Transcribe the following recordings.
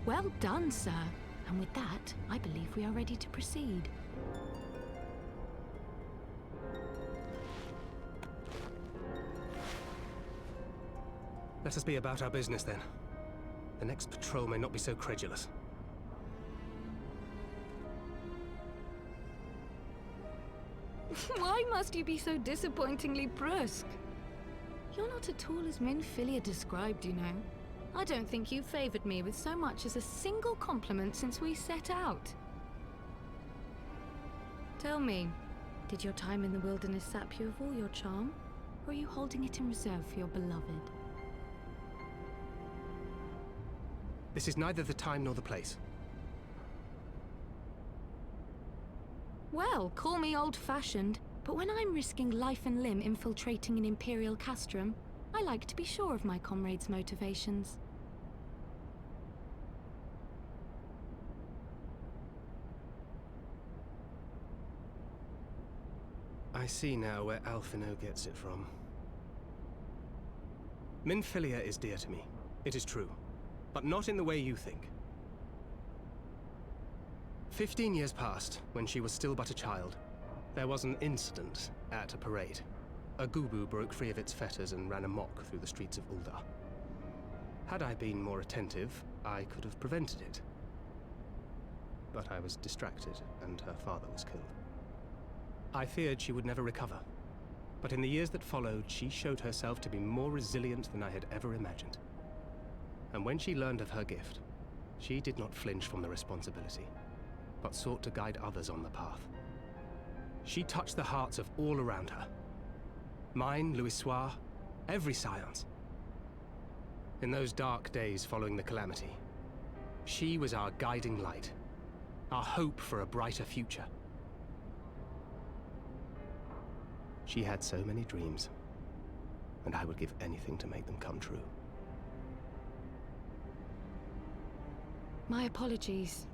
Well done, sir. And with that, I believe we are ready to proceed. Let us be about our business, then. The next patrol may not be so credulous. Why must you be so disappointingly brusque? You're not at all as Minfilia described, you know. I don't think you've favored me with so much as a single compliment since we set out. Tell me, did your time in the wilderness sap you of all your charm? Or are you holding it in reserve for your beloved? This is neither the time nor the place. Well, call me old-fashioned, but when I'm risking life and limb infiltrating an Imperial castrum, I like to be sure of my comrades' motivations. I see now where Alphino gets it from. Minfilia is dear to me, it is true, but not in the way you think. 15 years passed, when she was still but a child. There was an incident at a parade. A Gubu broke free of its fetters and ran amok through the streets of Ul'dah. Had I been more attentive, I could have prevented it. But I was distracted, and her father was killed. I feared she would never recover. But in the years that followed, she showed herself to be more resilient than I had ever imagined. And when she learned of her gift, she did not flinch from the responsibility, but sought to guide others on the path. She touched the hearts of all around her. Mine, Louisoix, every science. In those dark days following the calamity, she was our guiding light, our hope for a brighter future. She had so many dreams, and I would give anything to make them come true. My apologies.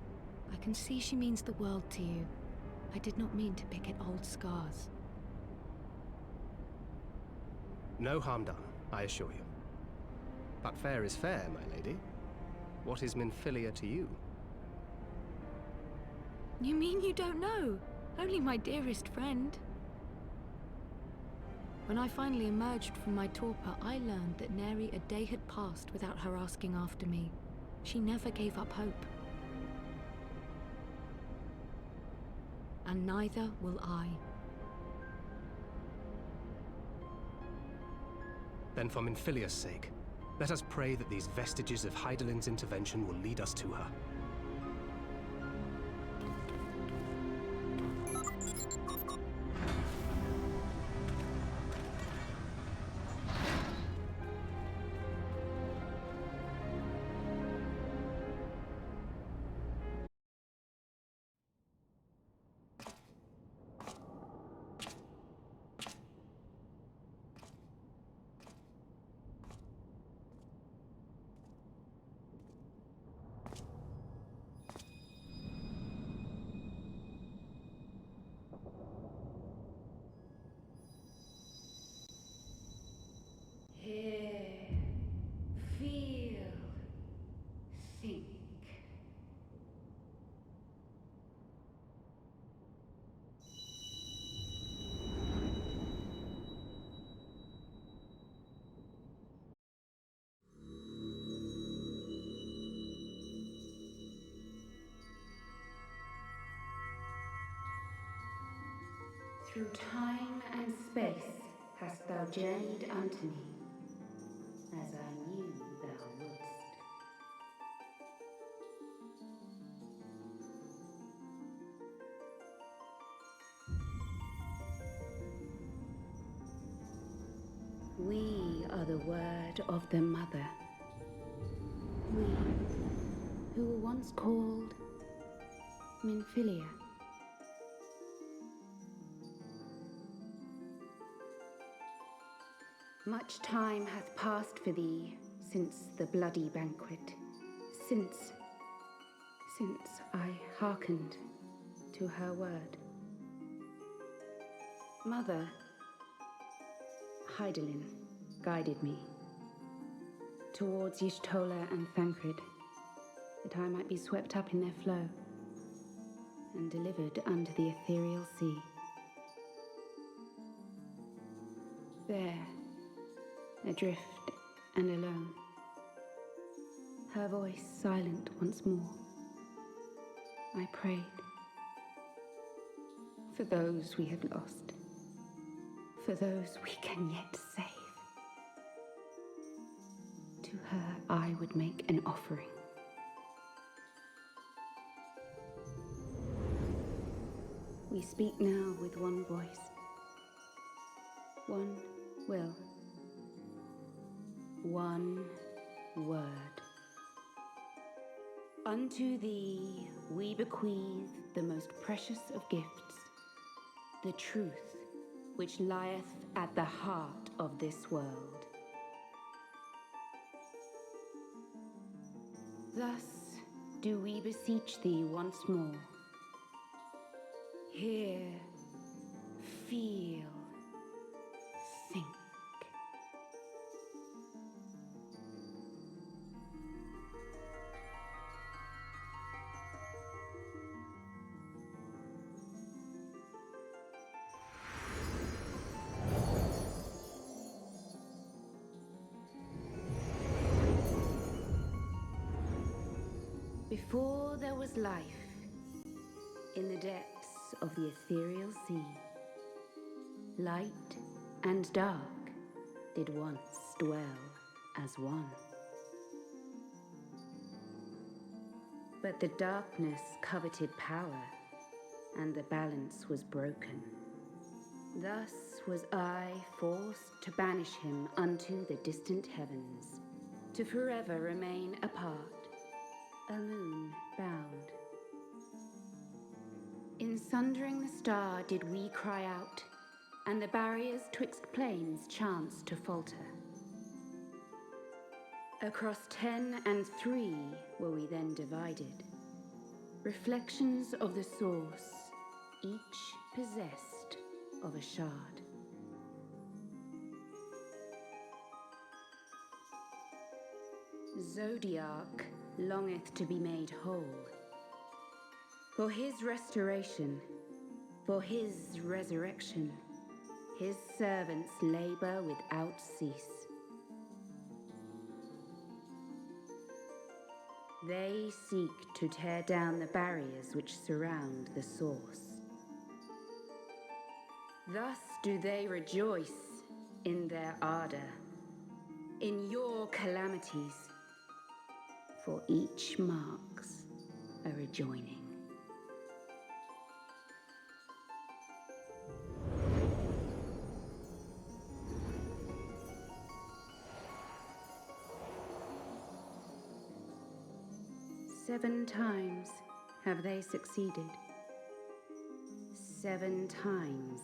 I can see she means the world to you. I did not mean to pick at old scars. No harm done, I assure you. But fair is fair, my lady. What is Minfilia to you? You mean you don't know? Only my dearest friend. When I finally emerged from my torpor, I learned that nary a day had passed without her asking after me. She never gave up hope. And neither will I. Then for Minfilia's sake, let us pray that these vestiges of Hydaelyn's intervention will lead us to her. Hear, feel, think. Through time and space hast thou journeyed unto me, as I knew thou wouldst. We are the word of the Mother. We, who were once called Minfilia. Much time hath passed for thee since the bloody banquet, since I hearkened to her word. Mother, Hydaelyn guided me towards Y'shtola and Thancred. that I might be swept up in their flow and delivered unto the ethereal sea. There, adrift and alone, her voice silent once more, I prayed for those we have lost, for those we can yet save. To her I would make an offering. We speak now with one voice, one will, one word. Unto thee we bequeath the most precious of gifts, the truth which lieth at the heart of this world. Thus do we beseech thee once more. Hear, feel, think. Before there was life, in the depths of the ethereal sea, light and dark did once dwell as one. But the darkness coveted power, and the balance was broken. Thus was I forced to banish him unto the distant heavens, to forever remain apart, alone bound. In sundering the star did we cry out, and the barriers twixt planes chanced to falter. Across 10 and 3 were we then divided, reflections of the source, each possessed of a shard. Zodiac longeth to be made whole. For his restoration, for his resurrection, his servants labor without cease. They seek to tear down the barriers which surround the source. Thus do they rejoice in their ardor, in your calamities, for each marks a rejoining. Seven times have they succeeded. 7 times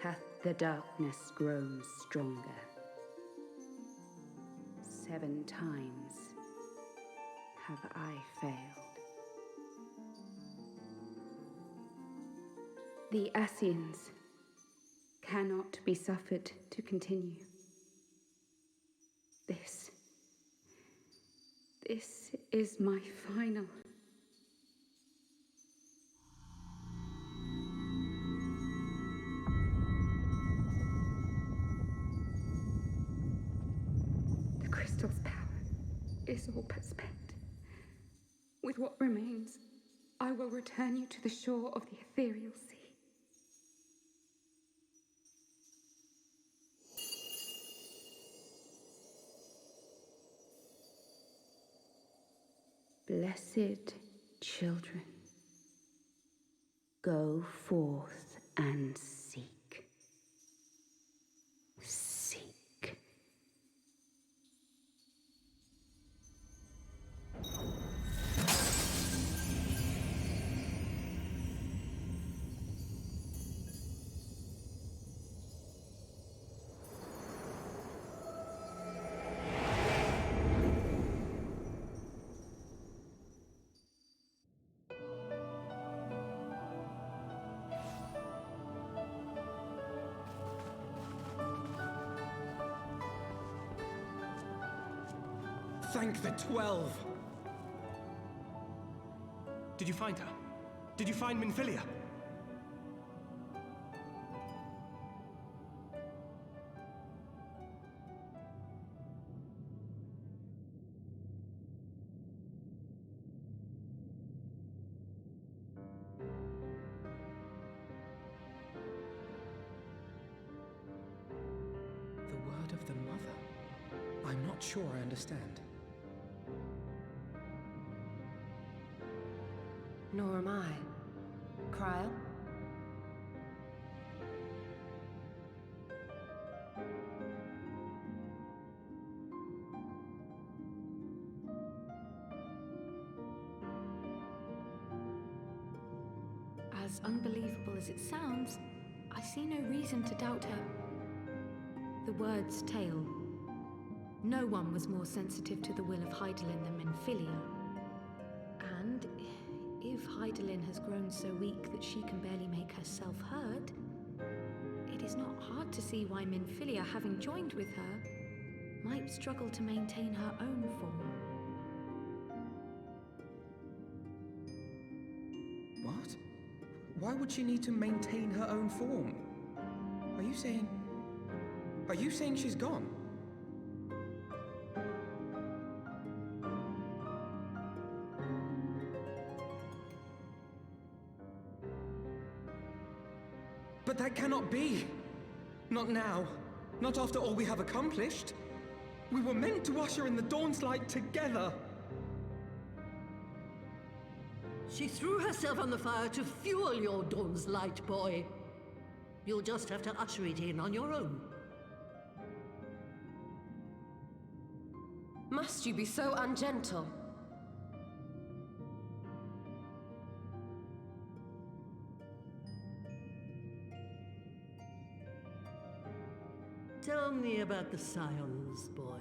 hath the darkness grown stronger. 7 times have I failed. The Ascians cannot be suffered to continue. This is my final. The crystal's power is all but spent. With what remains, I will return you to the shore of the ethereal sea. Blessed children, go forth and seek. Seek. Thank the 12! Did you find her? Did you find Minfilia? The word of the mother. I'm not sure I understand. Nor am I. Cryle? As unbelievable as it sounds, I see no reason to doubt her. The word's tale. No one was more sensitive to the will of Hydaelyn than Minfilia. And if Hydaelyn has grown so weak that she can barely make herself heard, it is not hard to see why Minfilia, having joined with her, might struggle to maintain her own form. What? Why would she need to maintain her own form? Are you saying she's gone? But that cannot be! Not now. Not after all we have accomplished. We were meant to usher in the dawn's light together. She threw herself on the fire to fuel your dawn's light, boy. You'll just have to usher it in on your own. Must you be so ungentle? Tell me about the Scions, boy.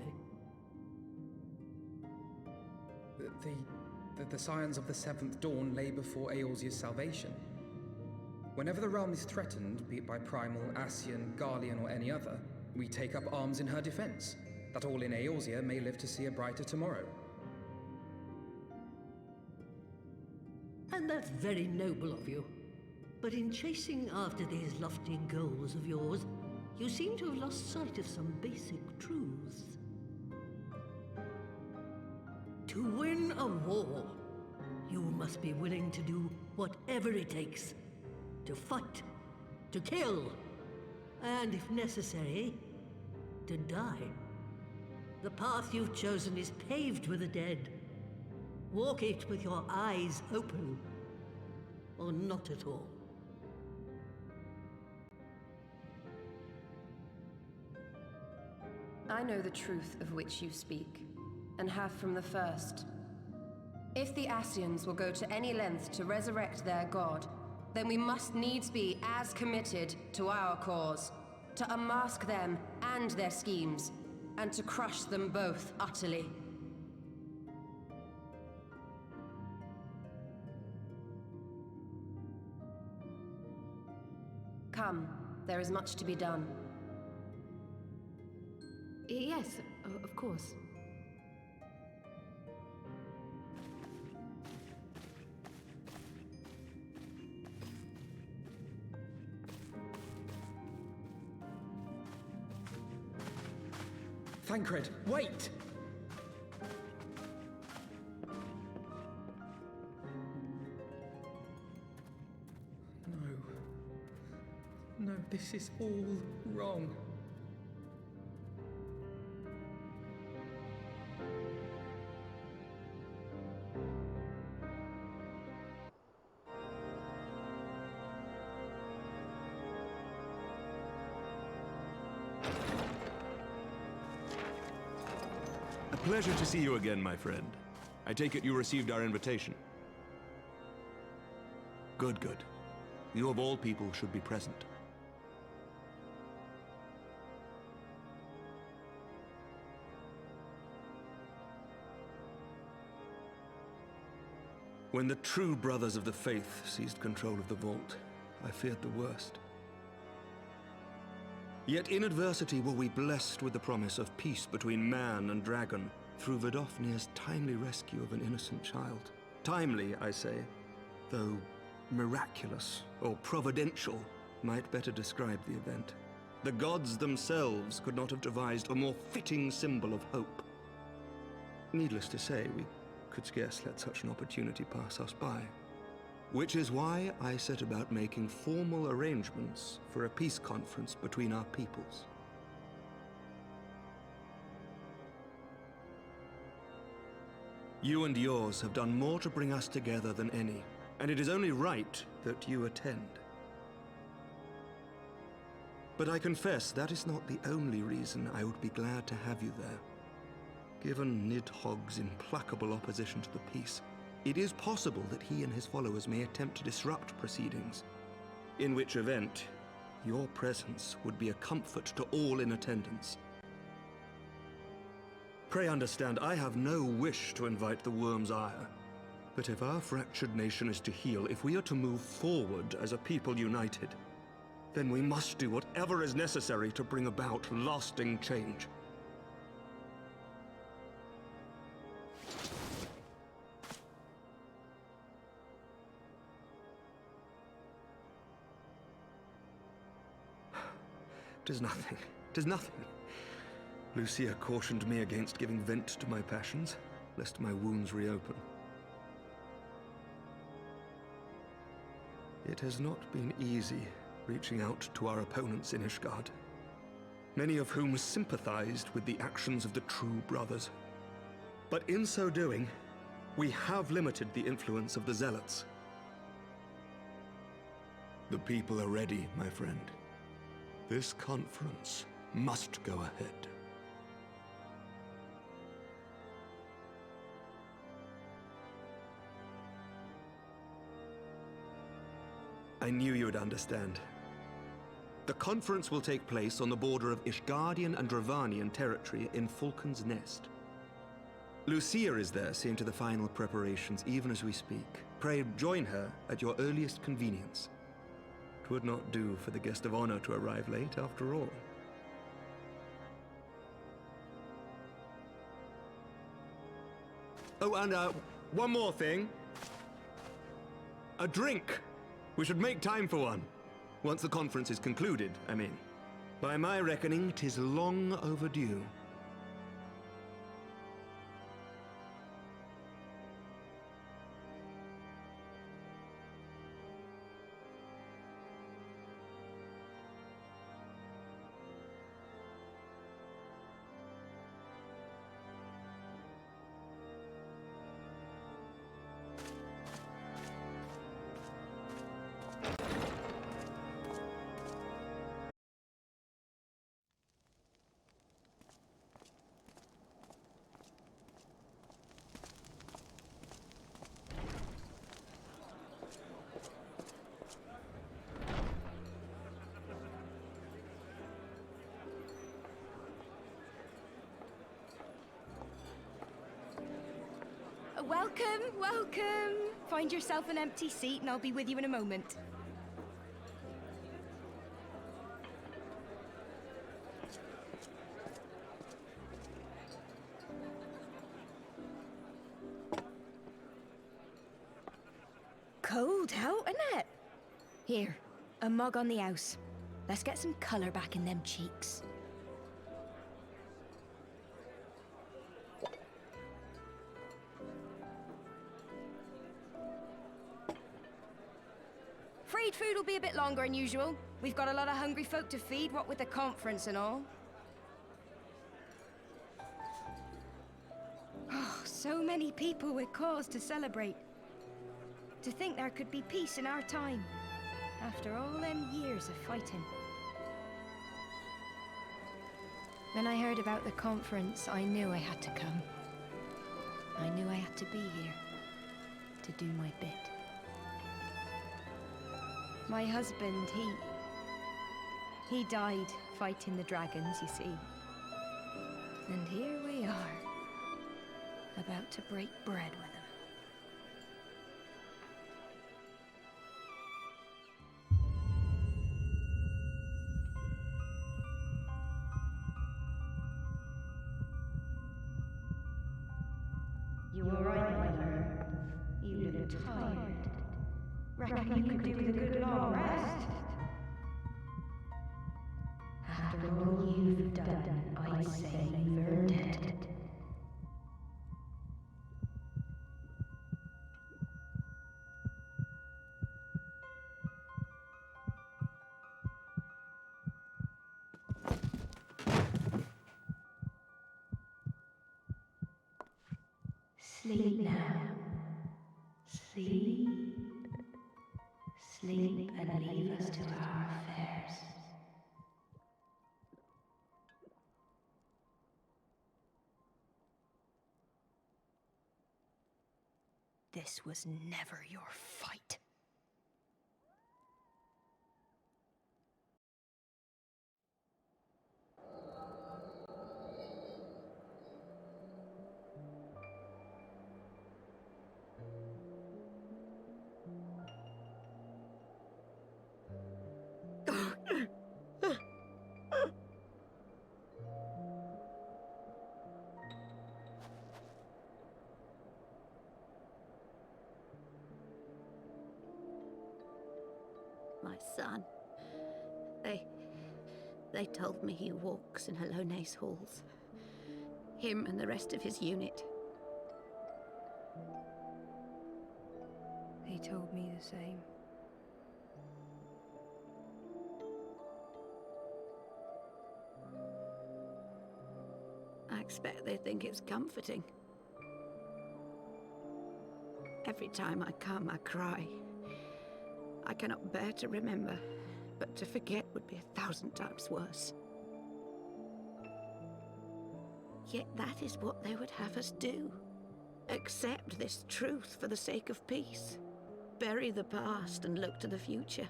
The scions of the Seventh Dawn lay before Eorzea's salvation. Whenever the realm is threatened, be it by Primal, Ascian, Garlean, or any other, we take up arms in her defense, that all in Eorzea may live to see a brighter tomorrow. And that's very noble of you. But in chasing after these lofty goals of yours, you seem to have lost sight of some basic truths. To win a war, you must be willing to do whatever it takes. To fight, to kill, and if necessary, to die. The path you've chosen is paved with the dead. Walk it with your eyes open, or not at all. I know the truth of which you speak, and have from the first. If the Ascians will go to any length to resurrect their god, then we must needs be as committed to our cause, to unmask them and their schemes, and to crush them both utterly. Come, there is much to be done. Yes, of course. Thancred, wait! No, this is all wrong. A pleasure to see you again, my friend. I take it you received our invitation. Good, good. You of all people should be present. When the true brothers of the faith seized control of the vault, I feared the worst. Yet in adversity were we blessed with the promise of peace between man and dragon through Vidofnir's timely rescue of an innocent child. Timely, I say, though miraculous or providential might better describe the event. The gods themselves could not have devised a more fitting symbol of hope. Needless to say, we could scarce let such an opportunity pass us by. Which is why I set about making formal arrangements for a peace conference between our peoples. You and yours have done more to bring us together than any, and it is only right that you attend. But I confess that is not the only reason I would be glad to have you there. Given Nidhogg's implacable opposition to the peace, it is possible that he and his followers may attempt to disrupt proceedings, in which event your presence would be a comfort to all in attendance. Pray understand, I have no wish to invite the worm's ire, but if our fractured nation is to heal, if we are to move forward as a people united, then we must do whatever is necessary to bring about lasting change. Tis nothing. 'Tis nothing. Lucia cautioned me against giving vent to my passions, lest my wounds reopen. It has not been easy reaching out to our opponents in Ishgard, many of whom sympathized with the actions of the true brothers. But in so doing, we have limited the influence of the zealots. The people are ready, my friend. This conference must go ahead. I knew you would understand. The conference will take place on the border of Ishgardian and Dravanian territory in Falcon's Nest. Lucia is there seeing to the final preparations even as we speak. Pray join her at your earliest convenience. 'Twould not do for the guest of honor to arrive late, after all. Oh, and one more thing. A drink! We should make time for one. Once the conference is concluded, I mean. By my reckoning, 'tis long overdue. Welcome, welcome. Find yourself an empty seat and I'll be with you in a moment. Cold out, isn't it? Here, a mug on the house. Let's get some colour back in them cheeks. Freed food will be a bit longer than usual. We've got a lot of hungry folk to feed, what with the conference and all. Oh, so many people with cause to celebrate. To think there could be peace in our time, after all them years of fighting. When I heard about the conference, I knew I had to come. I knew I had to be here, to do my bit. My husband, he died fighting the dragons, you see. And here we are, about to break bread with him. You were right, my lord. You look tired. Reckon you could do with a good long rest? After all you've done, I'd say you've earned it. Sleep now. Sleep. Sleep and leave us to our affairs. This was never your fight. My son. They told me he walks in Halone's halls. Him and the rest of his unit. They told me the same. I expect they think it's comforting. Every time I come, I cry. I cannot bear to remember, but to forget would be 1,000 times worse. Yet that is what they would have us do. Accept this truth for the sake of peace. Bury the past and look to the future.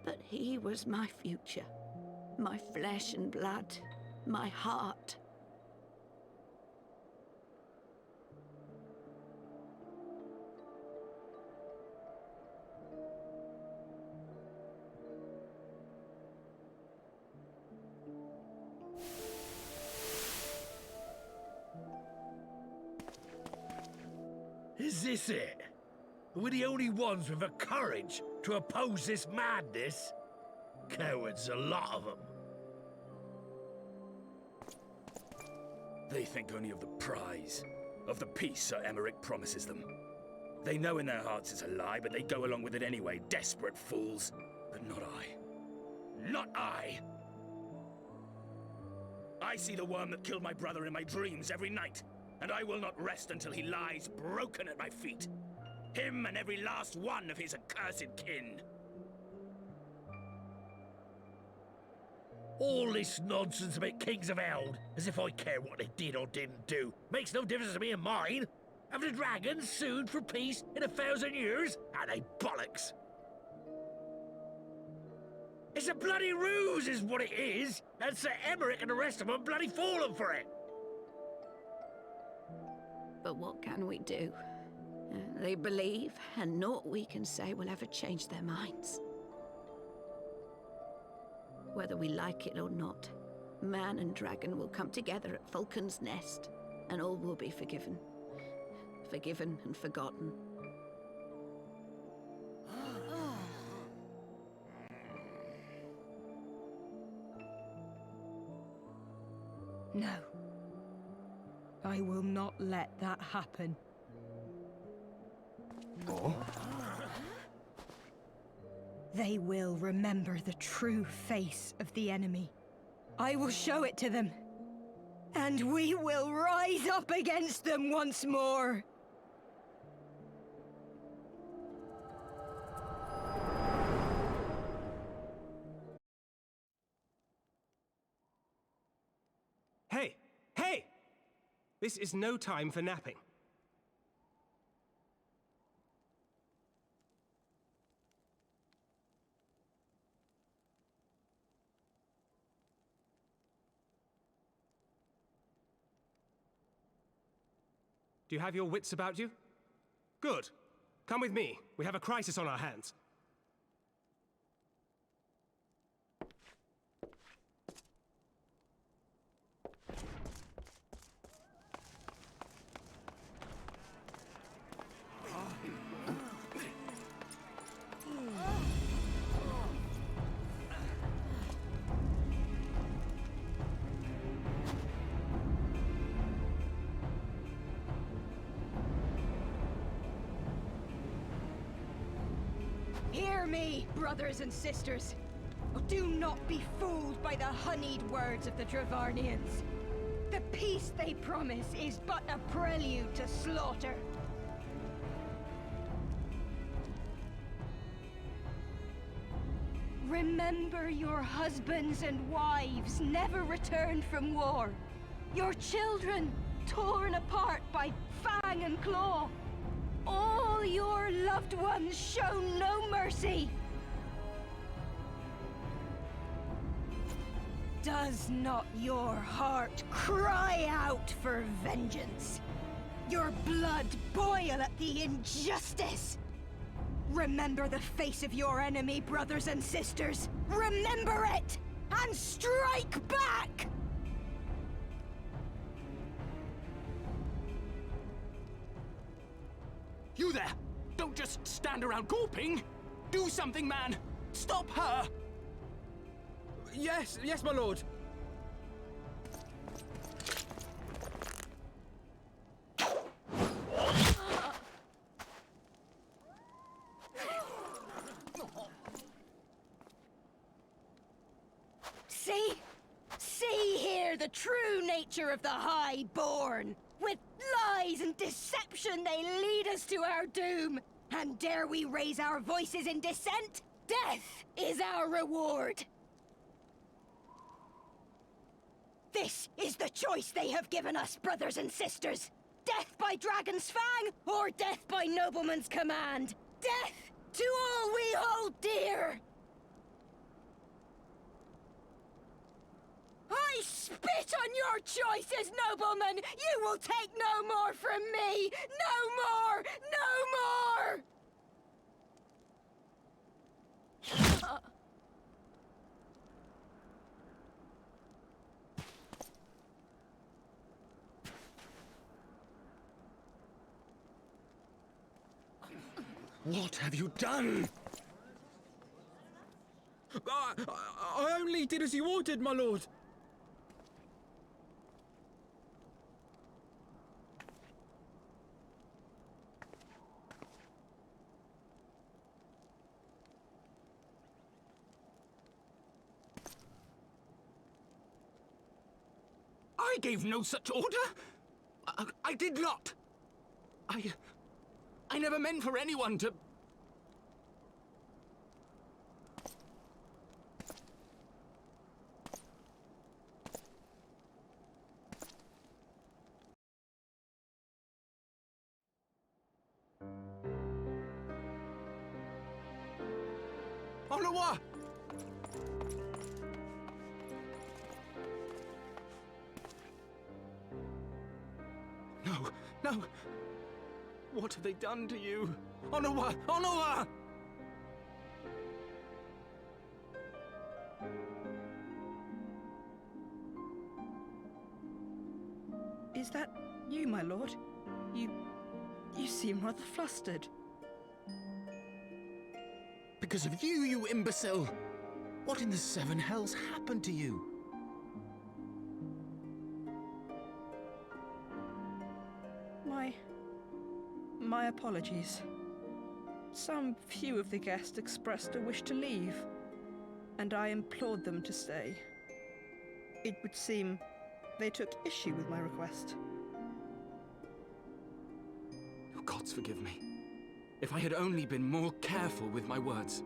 But he was my future. My flesh and blood. My heart. Is this it? We're the only ones with the courage to oppose this madness? Cowards, a lot of them. They think only of the prize, of the peace Sir Emmerich promises them. They know in their hearts it's a lie, but they go along with it anyway, desperate fools. But not I. Not I! I see the worm that killed my brother in my dreams every night. And I will not rest until he lies broken at my feet. Him and every last one of his accursed kin. All this nonsense about Kings of Eld, as if I care what they did or didn't do. Makes no difference to me and mine. Have the dragons sued for peace in 1,000 years? Are they bollocks? It's a bloody ruse is what it is, and Sir Emmerich and the rest of them bloody fallen for it. But what can we do? They believe, and naught we can say will ever change their minds. Whether we like it or not, man and dragon will come together at Vulcan's Nest, and all will be forgiven. Forgiven and forgotten. No. I will not let that happen. Oh? They will remember the true face of the enemy. I will show it to them. And we will rise up against them once more. Hey! Hey! This is no time for napping. Do you have your wits about you? Good. Come with me. We have a crisis on our hands. Hear me, brothers and sisters. Do not be fooled by the honeyed words of the Dravarnians. The peace they promise is but a prelude to slaughter. Remember your husbands and wives never returned from war. Your children torn apart by fang and claw. All your loved ones shown no mercy. Does not your heart cry out for vengeance? Your blood boil at the injustice? Remember the face of your enemy, brothers and sisters. Remember it, and strike back! You there! Don't just stand around gawping! Do something, man! Stop her! Yes, my lord. See here the true nature of the Highborn. With lies and deception they lead us to our doom. And dare we raise our voices in dissent? Death is our reward. This is the choice they have given us, brothers and sisters. Death by Dragon's Fang, or death by Nobleman's command. Death to all we hold dear. I spit on your choices, noblemen! You will take no more from me! No more! No more! What have you done? I only did as you ordered, my lord. I gave no such order. I did not. I never meant for anyone to... Onawa! No! What have they done to you? Onawa! Onawa! Is that you, my lord? You seem rather flustered. Because of you, you imbecile! What in the seven hells happened to you? My apologies. Some few of the guests expressed a wish to leave, and I implored them to stay. It would seem they took issue with my request. Oh, gods forgive me. If I had only been more careful with my words.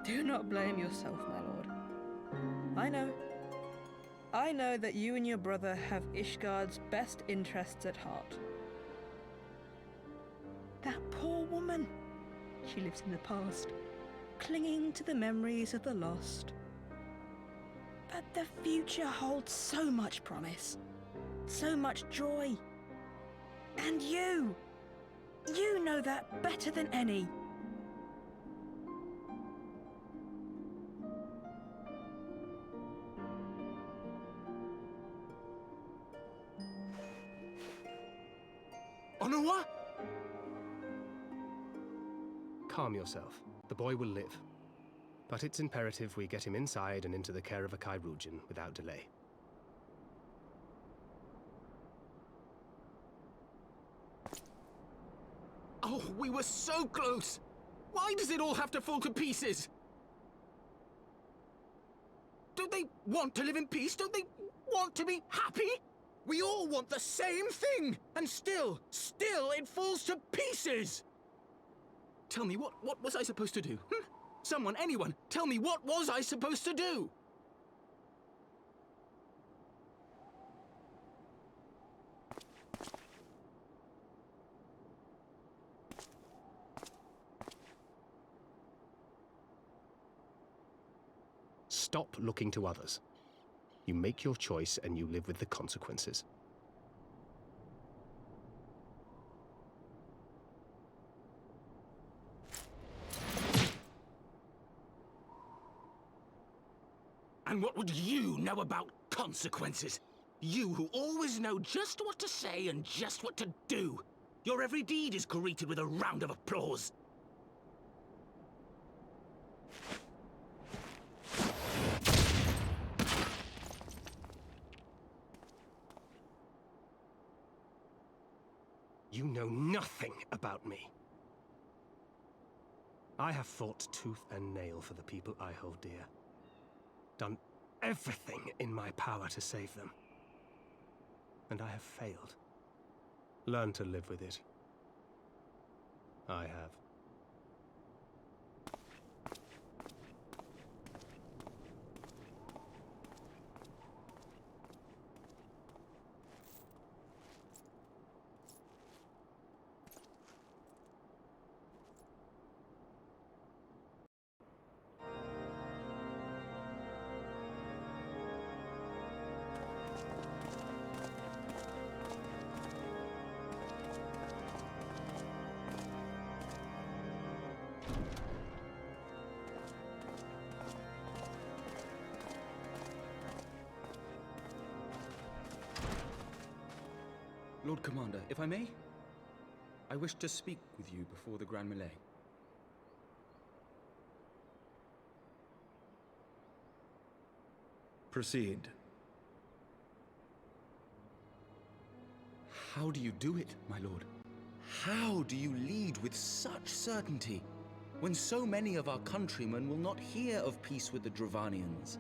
Do not blame yourself, my lord. I know that you and your brother have Ishgard's best interests at heart. That poor woman. She lives in the past, clinging to the memories of the lost. But the future holds so much promise, so much joy. And you know that better than any. Onawa? Calm yourself. The boy will live. But it's imperative we get him inside and into the care of a Kairoujian without delay. Oh, we were so close! Why does it all have to fall to pieces? Don't they want to live in peace? Don't they want to be happy? We all want the same thing! And still it falls to pieces! Tell me, what was I supposed to do? Someone, anyone, tell me, what was I supposed to do? Stop looking to others. You make your choice and you live with the consequences. And what would you know about consequences? You who always know just what to say and just what to do. Your every deed is greeted with a round of applause. You know nothing about me. I have fought tooth and nail for the people I hold dear. Done everything in my power to save them. And I have failed. Learn to live with it. I have. Lord Commander, if I may, I wish to speak with you before the Grand Melee. Proceed. How do you do it, my lord? How do you lead with such certainty, when so many of our countrymen will not hear of peace with the Dravanians?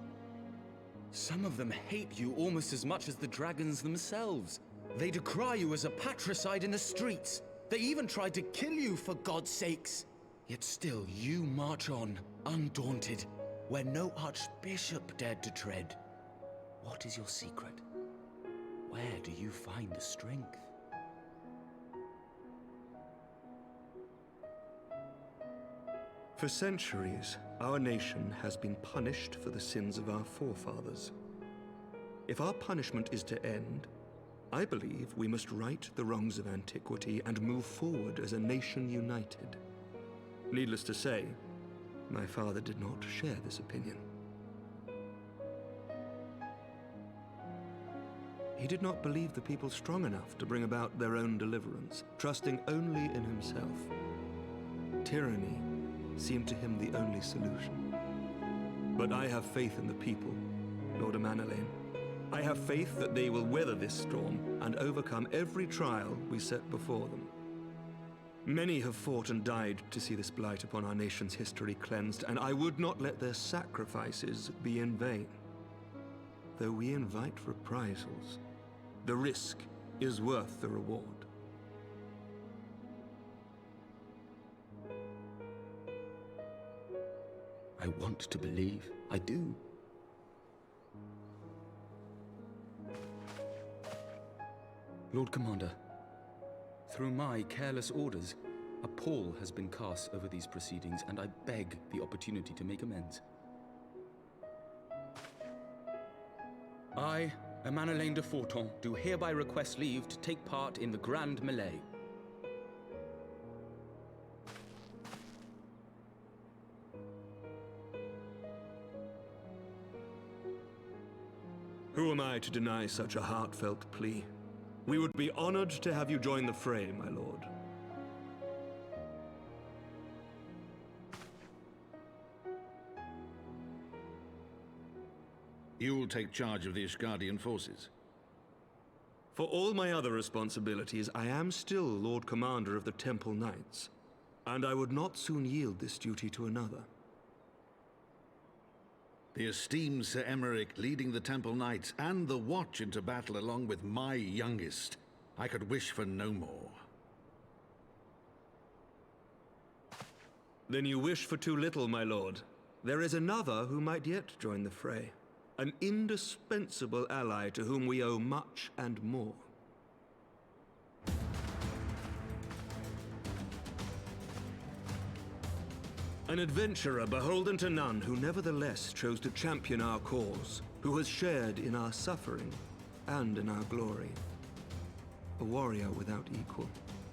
Some of them hate you almost as much as the dragons themselves. They decry you as a patricide in the streets. They even tried to kill you, for God's sakes. Yet still you march on, undaunted, where no archbishop dared to tread. What is your secret? Where do you find the strength? For centuries, our nation has been punished for the sins of our forefathers. If our punishment is to end, I believe we must right the wrongs of antiquity and move forward as a nation united. Needless to say, my father did not share this opinion. He did not believe the people strong enough to bring about their own deliverance, trusting only in himself. Tyranny seemed to him the only solution. But I have faith in the people, Lord Amanalain. I have faith that they will weather this storm and overcome every trial we set before them. Many have fought and died to see this blight upon our nation's history cleansed, and I would not let their sacrifices be in vain. Though we invite reprisals, the risk is worth the reward. I want to believe. I do. Lord Commander, through my careless orders, a pall has been cast over these proceedings, and I beg the opportunity to make amends. I, Amanalain de Forton, do hereby request leave to take part in the Grand Melee. Who am I to deny such a heartfelt plea? We would be honored to have you join the fray, my lord. You'll take charge of the Ishgardian forces? For all my other responsibilities, I am still Lord Commander of the Temple Knights, and I would not soon yield this duty to another. The esteemed Sir Emmerich leading the Temple Knights and the Watch into battle along with my youngest. I could wish for no more. Then you wish for too little, my lord. There is another who might yet join the fray. An indispensable ally to whom we owe much and more. An adventurer beholden to none who nevertheless chose to champion our cause, who has shared in our suffering and in our glory. A warrior without equal,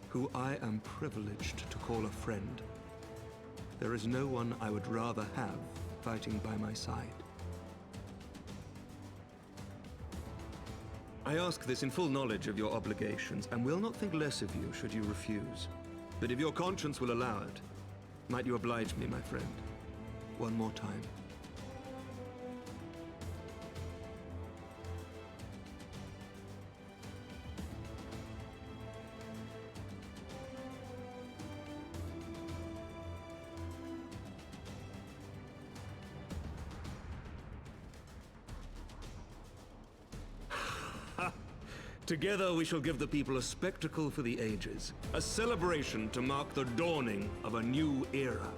who I am privileged to call a friend. There is no one I would rather have fighting by my side. I ask this in full knowledge of your obligations, and will not think less of you should you refuse. But if your conscience will allow it, might you oblige me, my friend, one more time? Together we shall give the people a spectacle for the ages, a celebration to mark the dawning of a new era.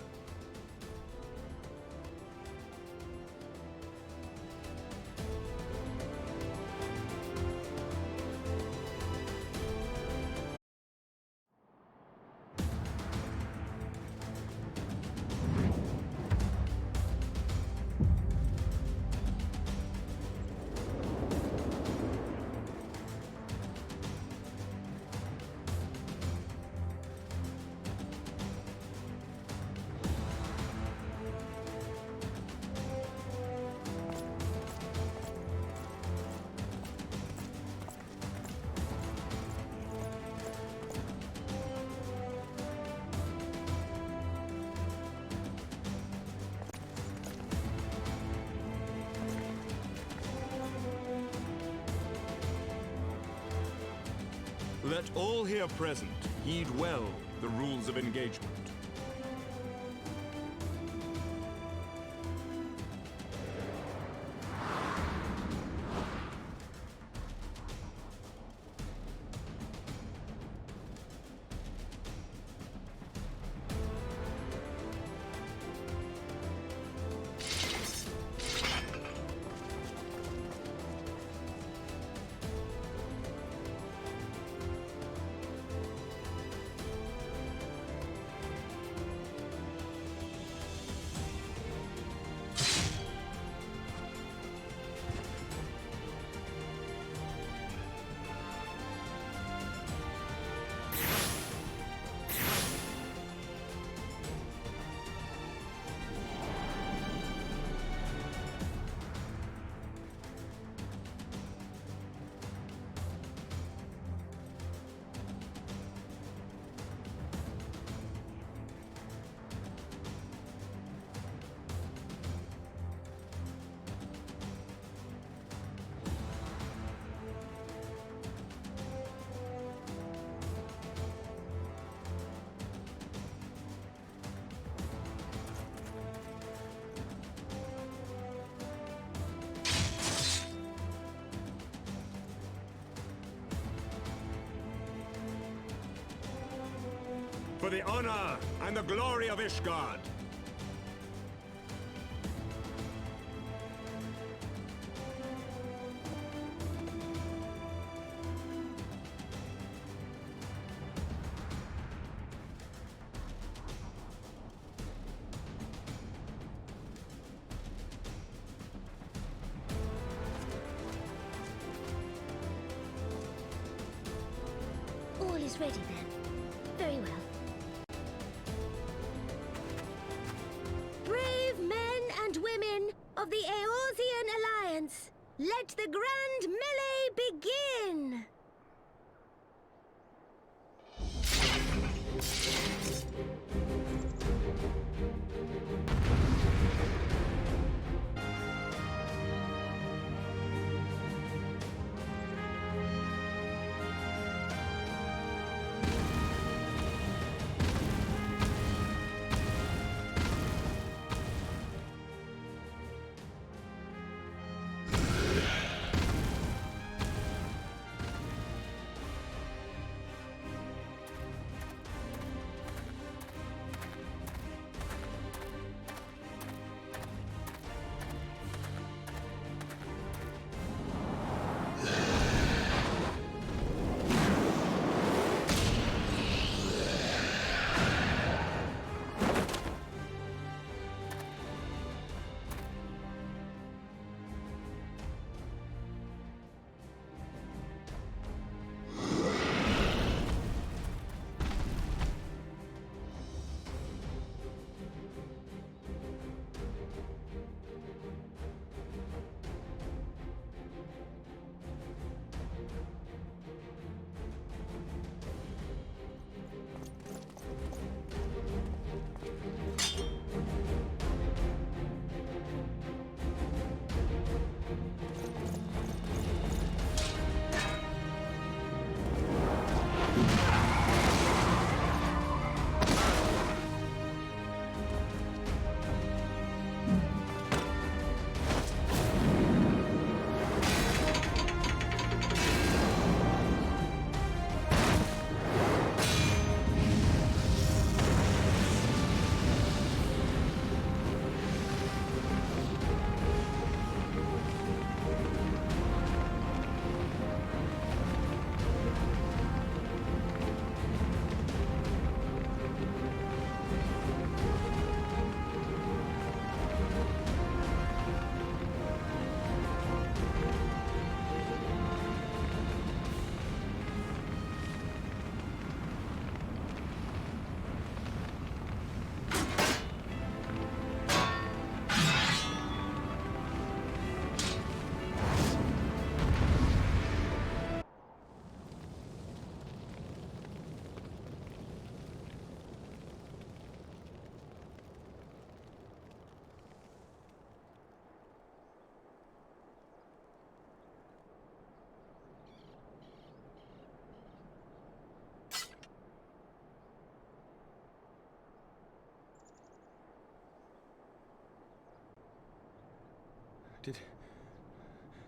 Let all here present heed well the rules of engagement. For the honor and the glory of Ishgard! All is ready then. Very well. Brave men and women of the Eorzean Alliance, let the grand melee begin!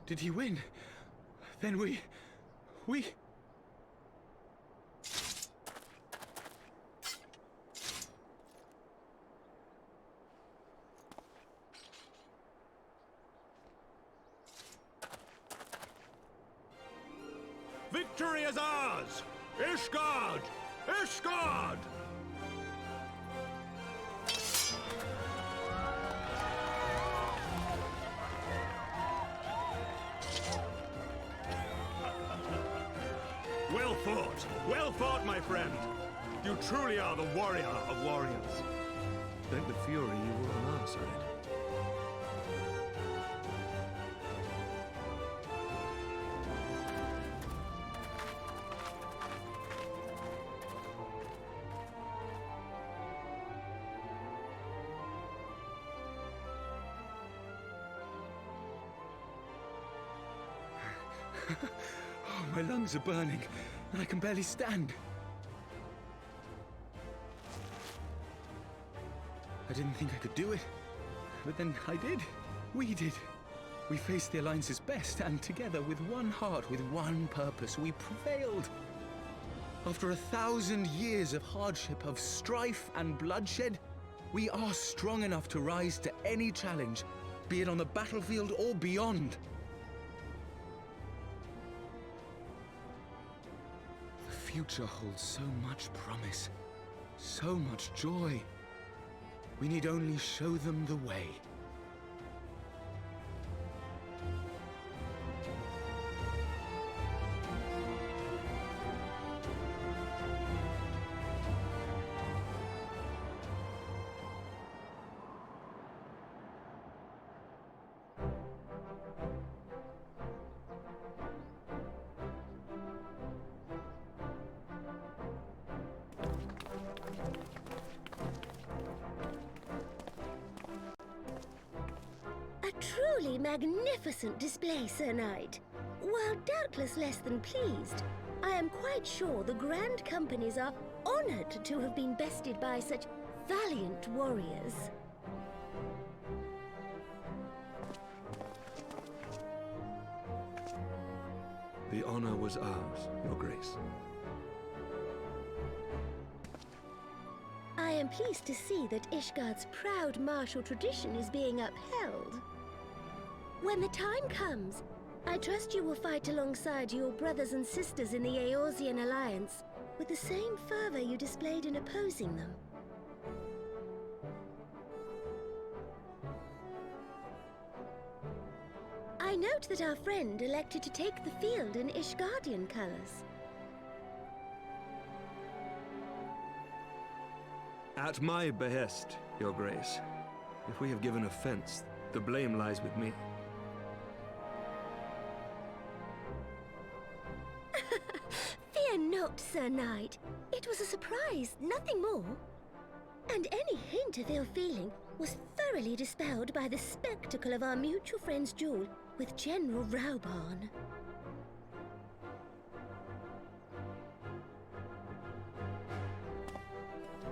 Did he win? Then we... Victory is ours! Ishgard! Ishgard! Well fought! Well fought, my friend! You truly are the warrior of warriors. Thank the Fury you were on our side. Oh, my lungs are burning, and I can barely stand. I didn't think I could do it, but then I did. We did. We faced the Alliance's best, and together, with one heart, with one purpose, we prevailed. After 1,000 years of hardship, of strife and bloodshed, we are strong enough to rise to any challenge, be it on the battlefield or beyond. The future holds so much promise, so much joy. We need only show them the way. A truly magnificent display, Sir Knight. While doubtless less than pleased, I am quite sure the Grand Companies are honored to have been bested by such valiant warriors. The honor was ours, Your Grace. I am pleased to see that Ishgard's proud martial tradition is being upheld. When the time comes, I trust you will fight alongside your brothers and sisters in the Eorzean Alliance with the same fervor you displayed in opposing them. I note that our friend elected to take the field in Ishgardian colors. At my behest, Your Grace. If we have given offense, the blame lies with me. Fear not, Sir Knight. It was a surprise, nothing more. And any hint of ill feeling was thoroughly dispelled by the spectacle of our mutual friend's duel with General Raubarn.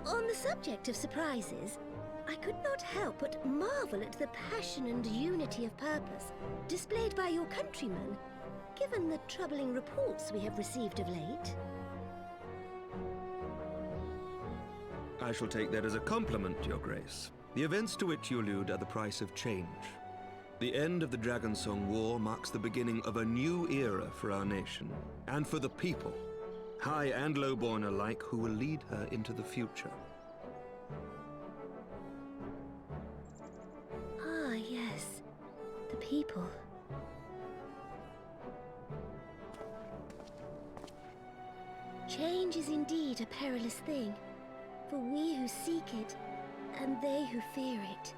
On the subject of surprises, I could not help but marvel at the passion and unity of purpose displayed by your countrymen, given the troubling reports we have received of late. I shall take that as a compliment, Your Grace. The events to which you allude are the price of change. The end of the Dragonsong War marks the beginning of a new era for our nation, and for the people, high and lowborn alike, who will lead her into the future. Ah, yes. The people. Change is indeed a perilous thing, for we who seek it, and they who fear it.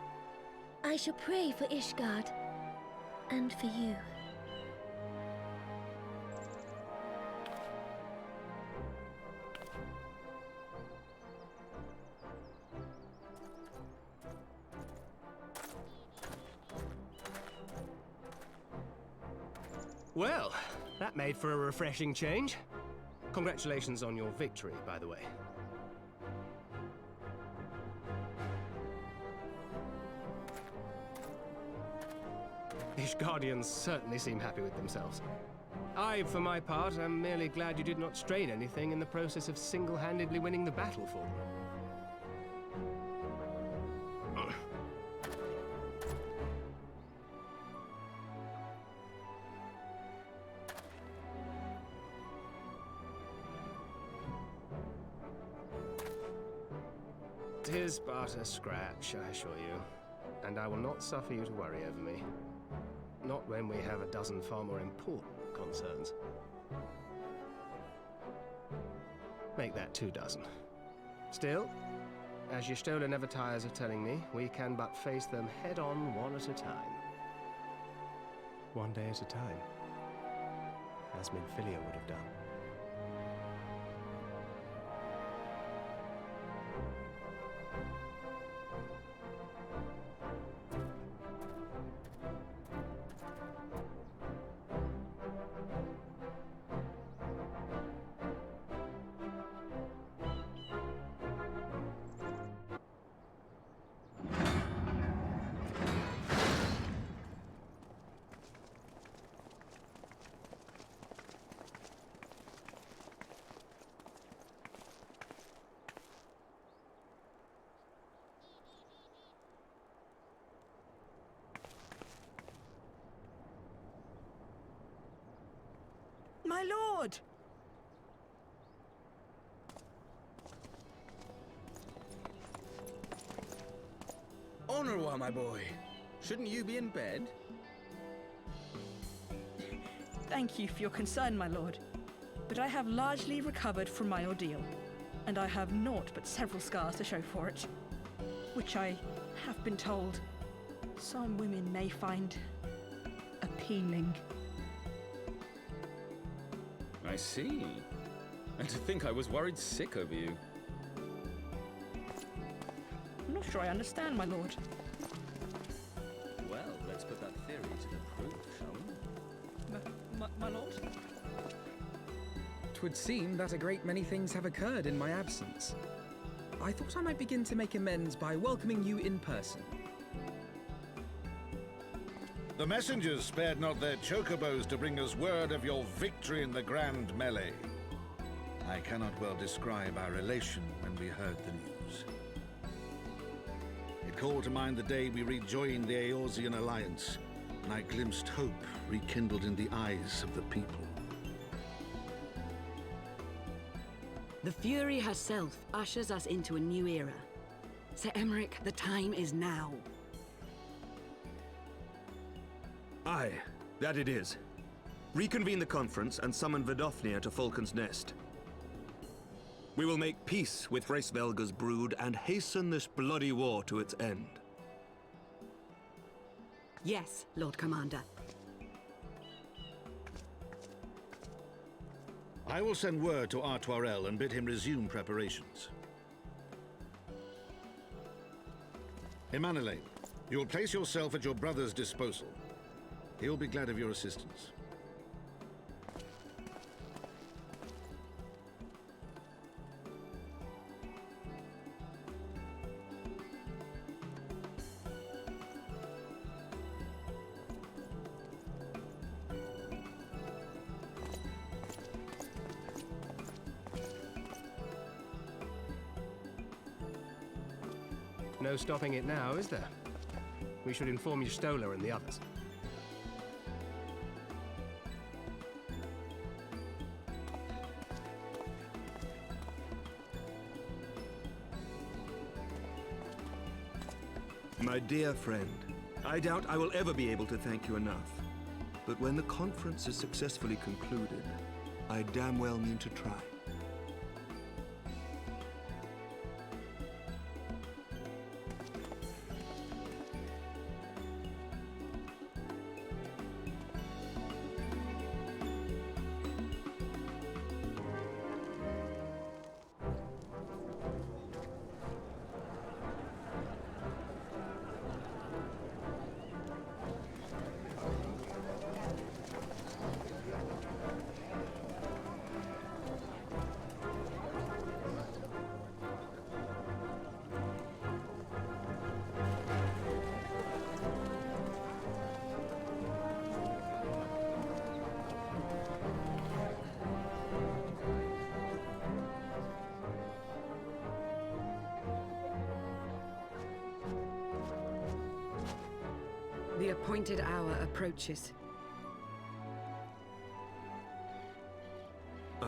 I shall pray for Ishgard, and for you. Well, that made for a refreshing change. Congratulations on your victory, by the way. Ishgardians certainly seem happy with themselves. I, for my part, am merely glad you did not strain anything in the process of single-handedly winning the battle for them. Tis but a scratch, I assure you, and I will not suffer you to worry over me. Not when we have a dozen far more important concerns. Make that 2 dozen. Still, as your Stola never tires of telling me, we can but face them head-on one at a time. One day at a time, as Minfilia would have done. My lord! Honorwa, my boy. Shouldn't you be in bed? Thank you for your concern, my lord. But I have largely recovered from my ordeal, and I have naught but several scars to show for it, which I have been told some women may find appealing. I see. And to think I was worried sick over you. I'm not sure I understand, my lord. Well, let's put that theory to the proof, shall we? My lord? 'Twould seem that a great many things have occurred in my absence. I thought I might begin to make amends by welcoming you in person. The messengers spared not their chocobos to bring us word of your victory in the grand melee. I cannot well describe our elation when we heard the news. It called to mind the day we rejoined the Eorzean alliance, and I glimpsed hope rekindled in the eyes of the people. The Fury herself ushers us into a new era. Sir Emmerich, the time is now. Aye, that it is. Reconvene the conference and summon Vidofnir to Falcon's Nest. We will make peace with Hraesvelga's brood and hasten this bloody war to its end. Yes, Lord Commander. I will send word to Artoirel and bid him resume preparations. Emanuele, you will place yourself at your brother's disposal. He will be glad of your assistance. No stopping it now, is there? We should inform your Stola and the others. My dear friend, I doubt I will ever be able to thank you enough. But when the conference is successfully concluded, I damn well mean to try. The appointed hour approaches. Aye.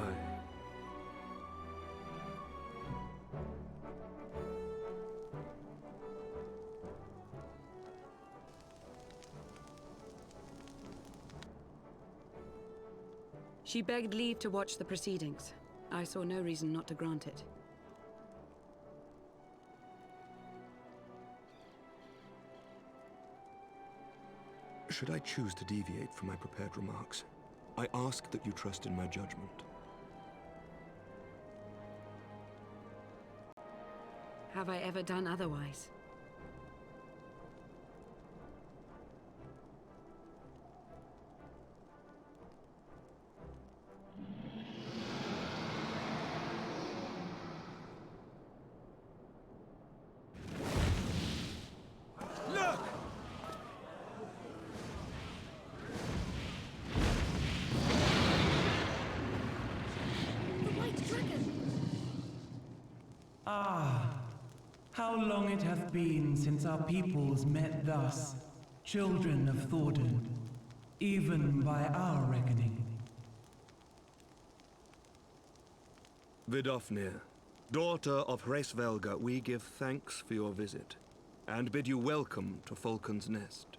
She begged leave to watch the proceedings. I saw no reason not to grant it. Should I choose to deviate from my prepared remarks, I ask that you trust in my judgment. Have I ever done otherwise? How long it hath been since our peoples met thus, children of Thordan, even by our reckoning. Vidofnir, daughter of Hraesvelga, we give thanks for your visit, and bid you welcome to Falcon's Nest.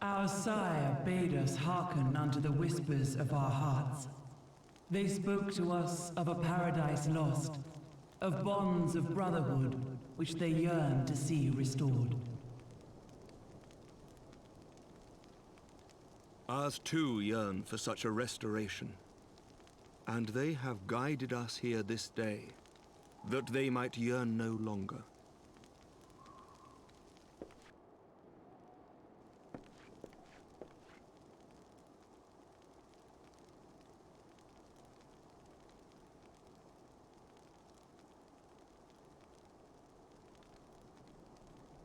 Our sire bade us hearken unto the whispers of our hearts. They spoke to us of a paradise lost, of bonds of brotherhood which they yearn to see restored. Ours too yearn for such a restoration, and they have guided us here this day, that they might yearn no longer.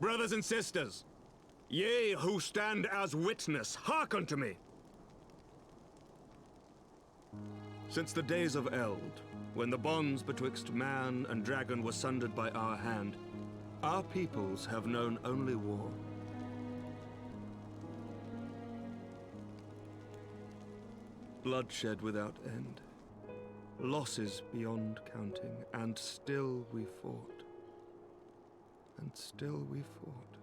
Brothers and sisters, ye who stand as witness, hearken to me. Since the days of Eld, when the bonds betwixt man and dragon were sundered by our hand, our peoples have known only war. Bloodshed without end, losses beyond counting, and still we fought. And still we fought.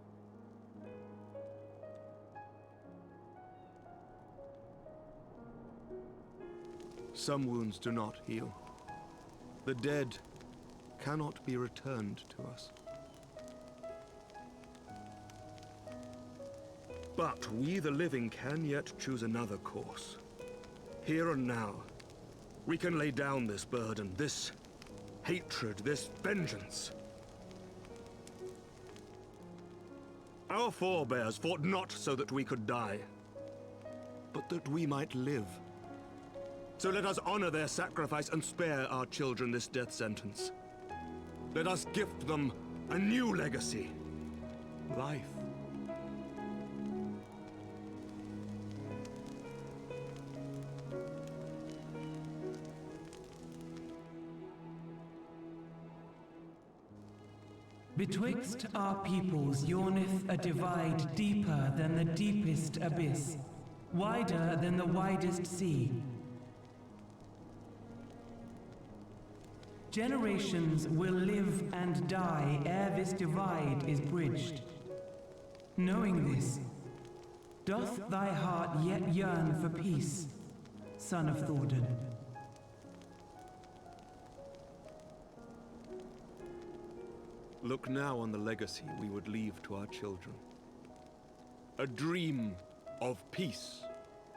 Some wounds do not heal. The dead cannot be returned to us. But we, the living, can yet choose another course. Here and now, we can lay down this burden, this hatred, this vengeance. Our forebears fought not so that we could die, but that we might live. So let us honor their sacrifice and spare our children this death sentence. Let us gift them a new legacy, life. Betwixt our peoples yawneth a divide deeper than the deepest abyss, wider than the widest sea. Generations will live and die ere this divide is bridged. Knowing this, doth thy heart yet yearn for peace, son of Thordan? Look now on the legacy we would leave to our children. A dream of peace,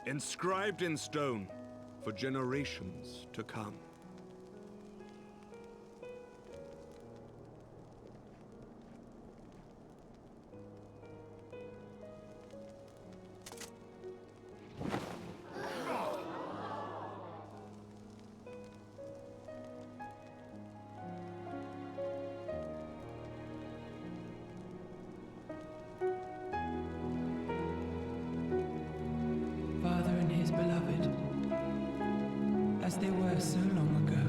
inscribed in stone for generations to come. As they were so long ago,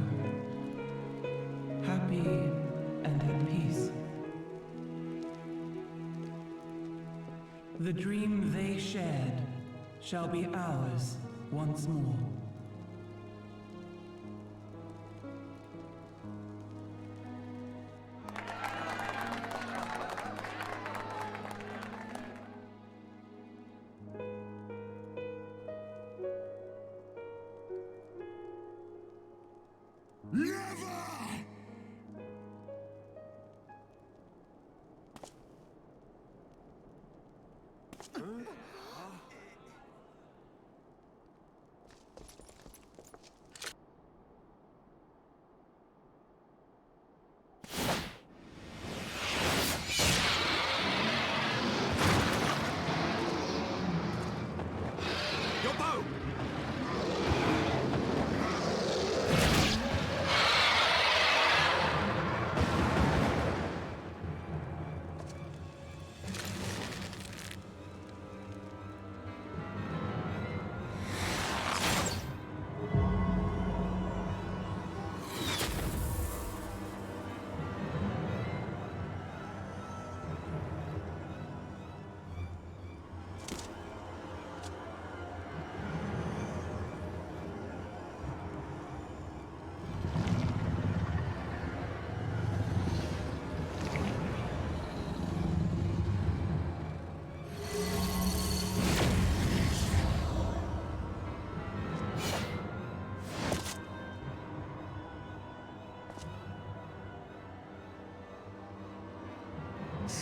happy and at peace. The dream they shared shall be ours once more.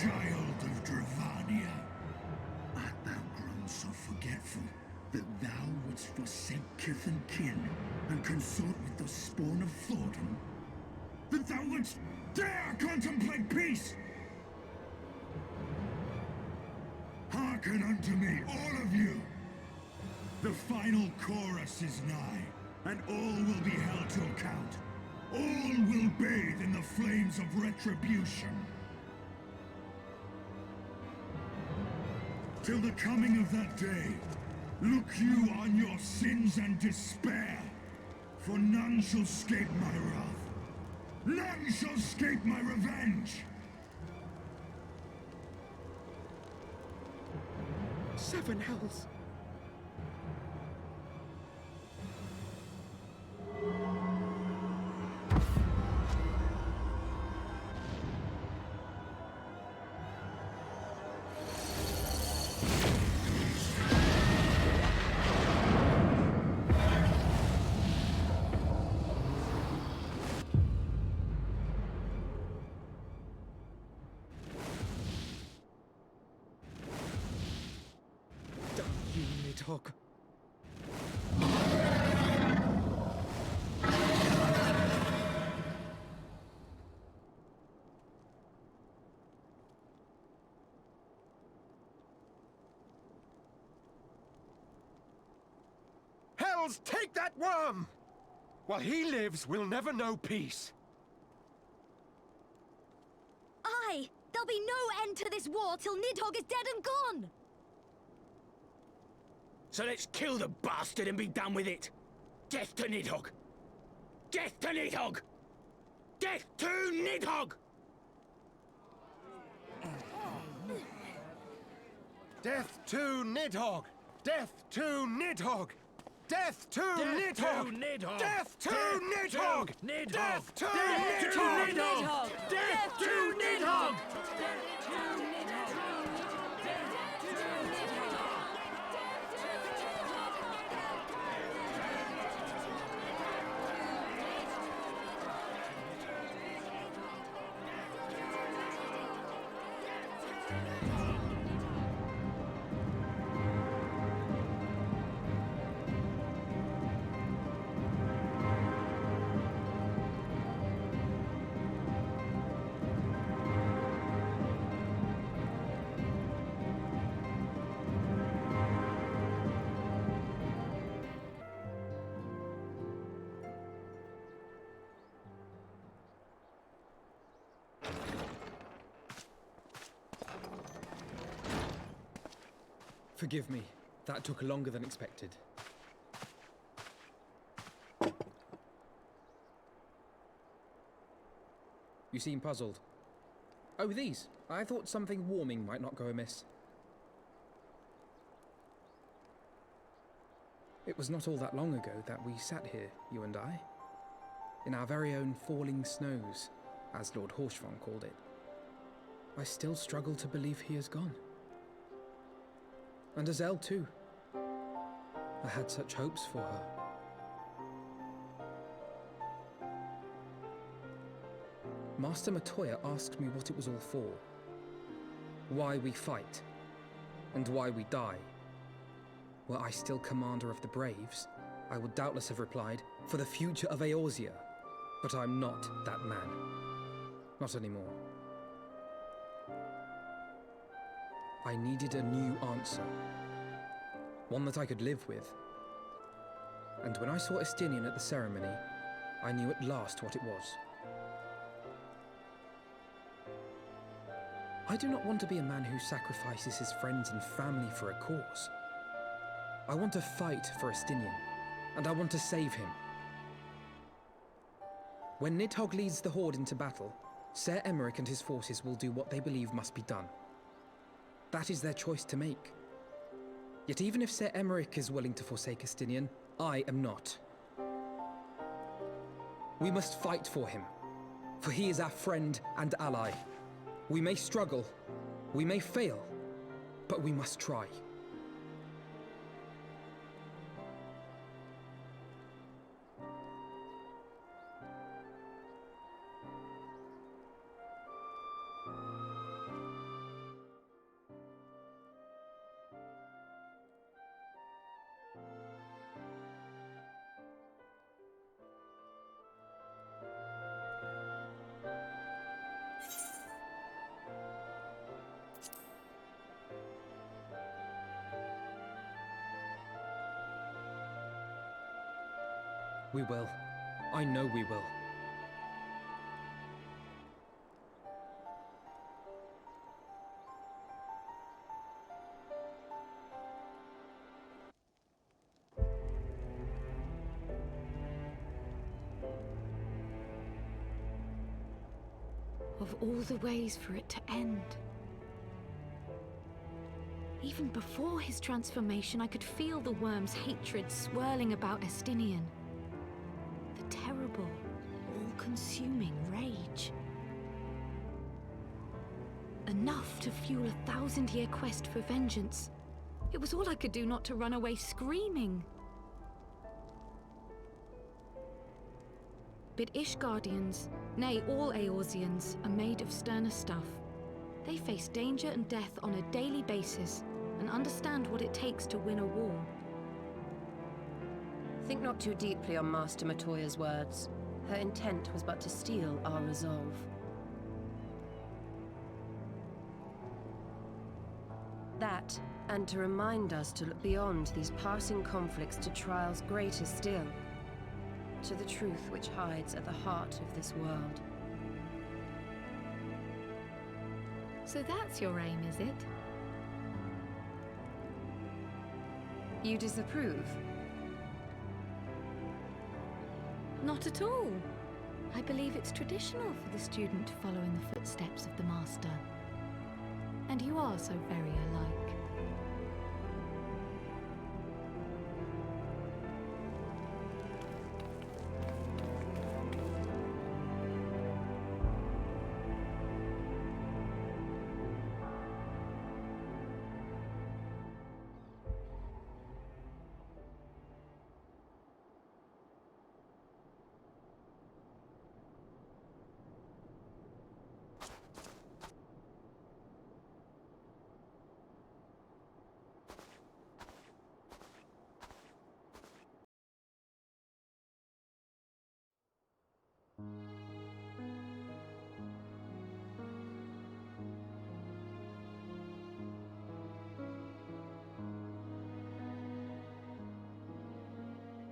Child of Dravania, art thou grown so forgetful that thou wouldst forsake kith and kin and consort with the spawn of Thornton? That thou wouldst dare contemplate peace? Hearken unto me, all of you! The final chorus is nigh, and all will be held to account. All will bathe in the flames of retribution. Till the coming of that day, look you on your sins and despair, for none shall scape my wrath. None shall scape my revenge! 7 hells. Nidhogg. Hells, take that worm! While he lives, we'll never know peace. Aye! There'll be no end to this war till Nidhogg is dead and gone! So let's kill the bastard and be done with it! Death to Nidhogg! Death to Nidhogg! Death to Nidhogg! Death to Nidhogg! Death to Nidhogg! Death to Nidhogg! Death to Nidhogg! Death to Nidhogg! Death to Nidhogg! Forgive me. That took longer than expected. You seem puzzled. Oh, these. I thought something warming might not go amiss. It was not all that long ago that we sat here, you and I, in our very own falling snows, as Lord Horshvon called it. I still struggle to believe he is gone. And Azelle too. I had such hopes for her. Master Matoya asked me what it was all for. Why we fight, and why we die. Were I still commander of the Braves, I would doubtless have replied, for the future of Eorzea. But I'm not that man. Not anymore. I needed a new answer. One that I could live with. And when I saw Estinian at the ceremony, I knew at last what it was. I do not want to be a man who sacrifices his friends and family for a cause. I want to fight for Estinian, and I want to save him. When Nidhogg leads the Horde into battle, Ser Emeric and his forces will do what they believe must be done. That is their choice to make. Yet even if Ser Emeric is willing to forsake Estinian, I am not. We must fight for him, for he is our friend and ally. We may struggle, we may fail, but we must try. We will. I know we will. Of all the ways for it to end. Even before his transformation, I could feel the worm's hatred swirling about Estinian. The terrible, all-consuming rage. Enough to fuel a 1,000-year quest for vengeance. It was all I could do not to run away screaming. But Ishgardians, nay, all Eorzeans, are made of sterner stuff. They face danger and death on a daily basis, and understand what it takes to win a war. Think not too deeply on Master Matoya's words. Her intent was but to steal our resolve. That, and to remind us to look beyond these passing conflicts to trials greater still. To the truth which hides at the heart of this world. So that's your aim, is it? You disapprove? Not at all. I believe it's traditional for the student to follow in the footsteps of the master. And you are so very alike.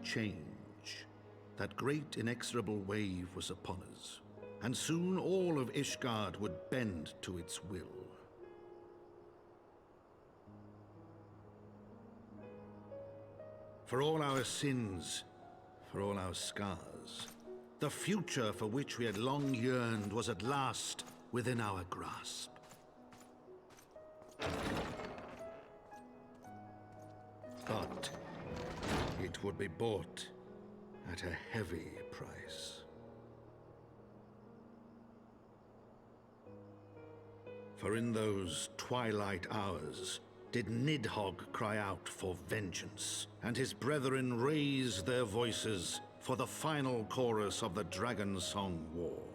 Change. That great inexorable wave was upon us, and soon all of Ishgard would bend to its will. For all our sins, for all our scars, the future for which we had long yearned was at last within our grasp. But it it would be bought at a heavy price. For in those twilight hours did Nidhogg cry out for vengeance, and his brethren raise their voices for the final chorus of the Dragon Song War.